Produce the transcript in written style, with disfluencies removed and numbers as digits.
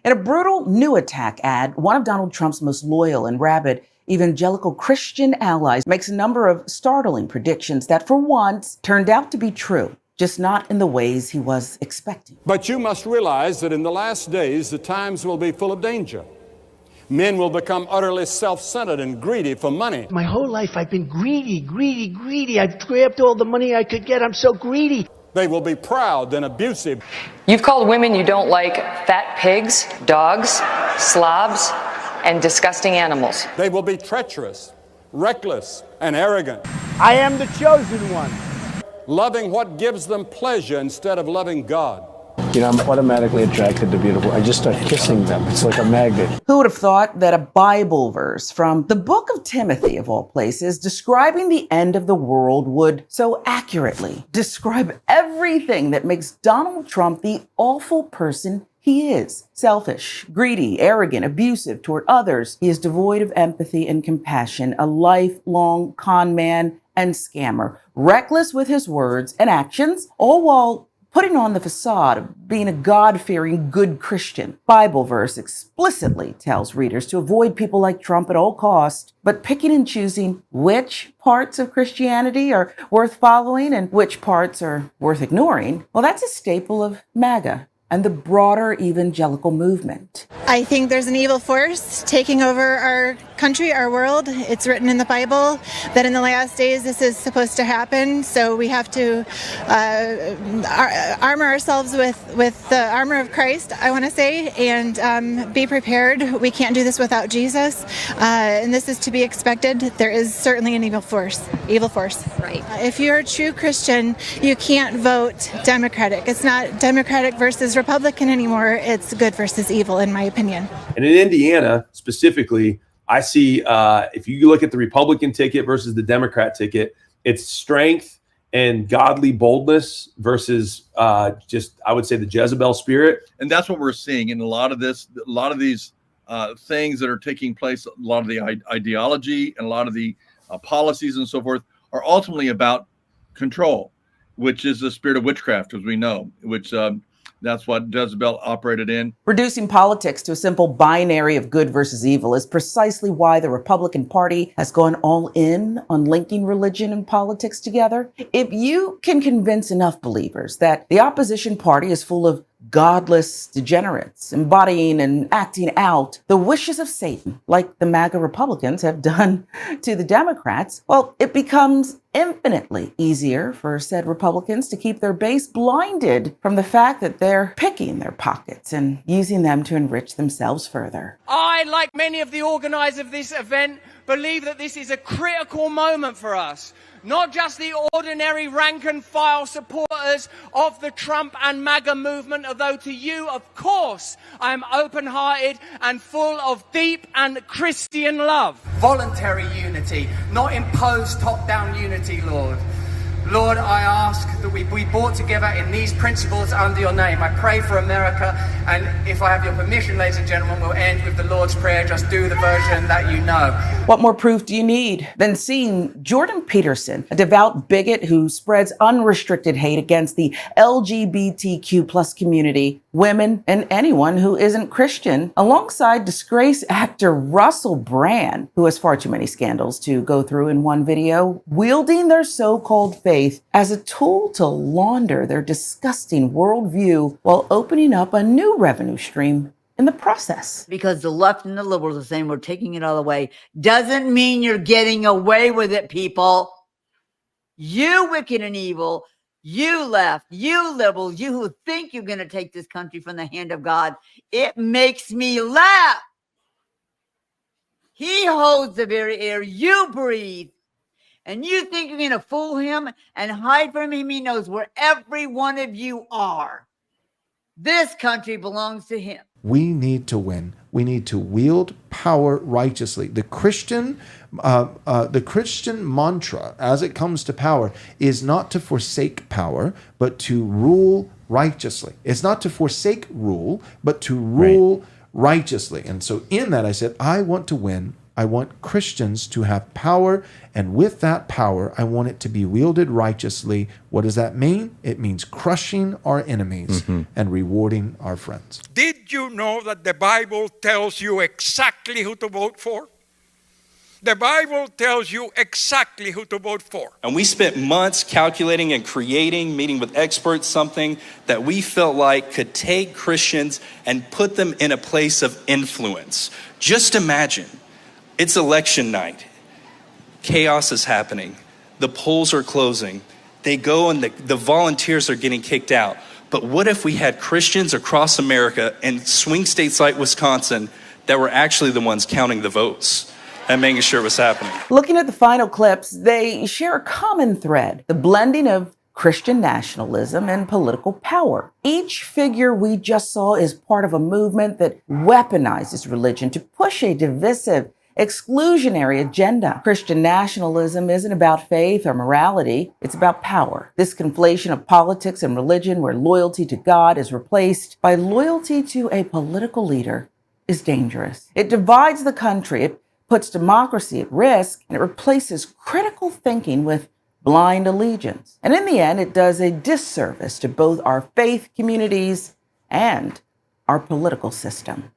In a brutal new attack ad, one of Donald Trump's most loyal and rabid Evangelical Christian allies makes a number of startling predictions that for once turned out to be true, just not in the ways he was expecting. But you must realize that in the last days, the times will be full of danger. Men will become utterly self-centered and greedy for money. My whole life I've been greedy. I've grabbed all the money I could get. I'm so greedy. They will be proud and abusive. You've called women you don't like fat pigs, dogs, slobs, and disgusting animals. They will be treacherous, reckless, and arrogant. I am the chosen one. Loving what gives them pleasure instead of loving God. You know, I'm automatically attracted to beautiful. I just start kissing them. It's like a magnet. Who would have thought that a Bible verse from the book of Timothy, of all places, describing the end of the world would so accurately describe everything that makes Donald Trump the awful person he is? Selfish, greedy, arrogant, abusive toward others. He is devoid of empathy and compassion, a lifelong con man and scammer, reckless with his words and actions, all while putting on the facade of being a God-fearing good Christian. Bible verse explicitly tells readers to avoid people like Trump at all costs, but picking and choosing which parts of Christianity are worth following and which parts are worth ignoring, well, that's a staple of MAGA and the broader evangelical movement. I think there's an evil force taking over our country, our world. It's written in the Bible that in the last days this is supposed to happen. So we have to armor ourselves with the armor of Christ, I want to say, and be prepared. We can't do this without Jesus. And this is to be expected. There is certainly an evil force. Right. If you're a true Christian, you can't vote Democratic. It's not Democratic versus Republican anymore. It's good versus evil, in my opinion. And in Indiana, specifically, I see if you look at the Republican ticket versus the Democrat ticket, it's strength and godly boldness versus just, I would say, the Jezebel spirit. And that's what we're seeing in a lot of these things that are taking place. A lot of the ideology and a lot of the policies and so forth are ultimately about control, which is the spirit of witchcraft, as we know, which that's what Jezebel operated in. Reducing politics to a simple binary of good versus evil is precisely why the Republican Party has gone all in on linking religion and politics together. If you can convince enough believers that the opposition party is full of godless degenerates, embodying and acting out the wishes of Satan, like the MAGA Republicans have done to the Democrats, well, it becomes infinitely easier for said Republicans to keep their base blinded from the fact that they're picking their pockets and using them to enrich themselves further. I, like many of the organizers of this event, believe that this is a critical moment for us. Not just the ordinary rank and file supporters of the Trump and MAGA movement, although to you, of course, I am open-hearted and full of deep and Christian love. Voluntary unity, not imposed top-down unity, Lord. Lord, I ask that we be brought together in these principles under your name. I pray for America, and if I have your permission, ladies and gentlemen, we'll end with the Lord's Prayer. Just do the version that you know. What more proof do you need than seeing Jordan Peterson, a devout bigot who spreads unrestricted hate against the LGBTQ plus community, women, and anyone who isn't Christian, alongside disgraced actor Russell Brand, who has far too many scandals to go through in one video, wielding their so-called faith as a tool to launder their disgusting worldview while opening up a new revenue stream in the process. Because the left and the liberals are saying we're taking it all away doesn't mean you're getting away with it, people. You wicked and evil, you left, you liberals, you who think you're going to take this country from the hand of God, it makes me laugh. He holds the very air you breathe. And you think you're going to fool him and hide from him? He knows where every one of you are. This country belongs to him. We need to win. We need to wield power righteously. The Christian mantra, as it comes to power, is not to forsake power, but to rule righteously. It's not to forsake rule, but to rule righteously. And so in that, I said, I want to win. I want Christians to have power, and with that power, I want it to be wielded righteously. What does that mean? It means crushing our enemies and rewarding our friends. Did you know that the Bible tells you exactly who to vote for? The Bible tells you exactly who to vote for. And we spent months calculating and creating, meeting with experts, something that we felt like could take Christians and put them in a place of influence. Just imagine, it's election night. Chaos is happening. The polls are closing. They go and the volunteers are getting kicked out. But what if we had Christians across America in swing states like Wisconsin that were actually the ones counting the votes and making sure it was happening? Looking at the final clips, they share a common thread, the blending of Christian nationalism and political power. Each figure we just saw is part of a movement that weaponizes religion to push a divisive, exclusionary agenda. Christian nationalism isn't about faith or morality, it's about power. This conflation of politics and religion, where loyalty to God is replaced by loyalty to a political leader, is dangerous. It divides the country, it puts democracy at risk, and it replaces critical thinking with blind allegiance. And in the end, it does a disservice to both our faith communities and our political system.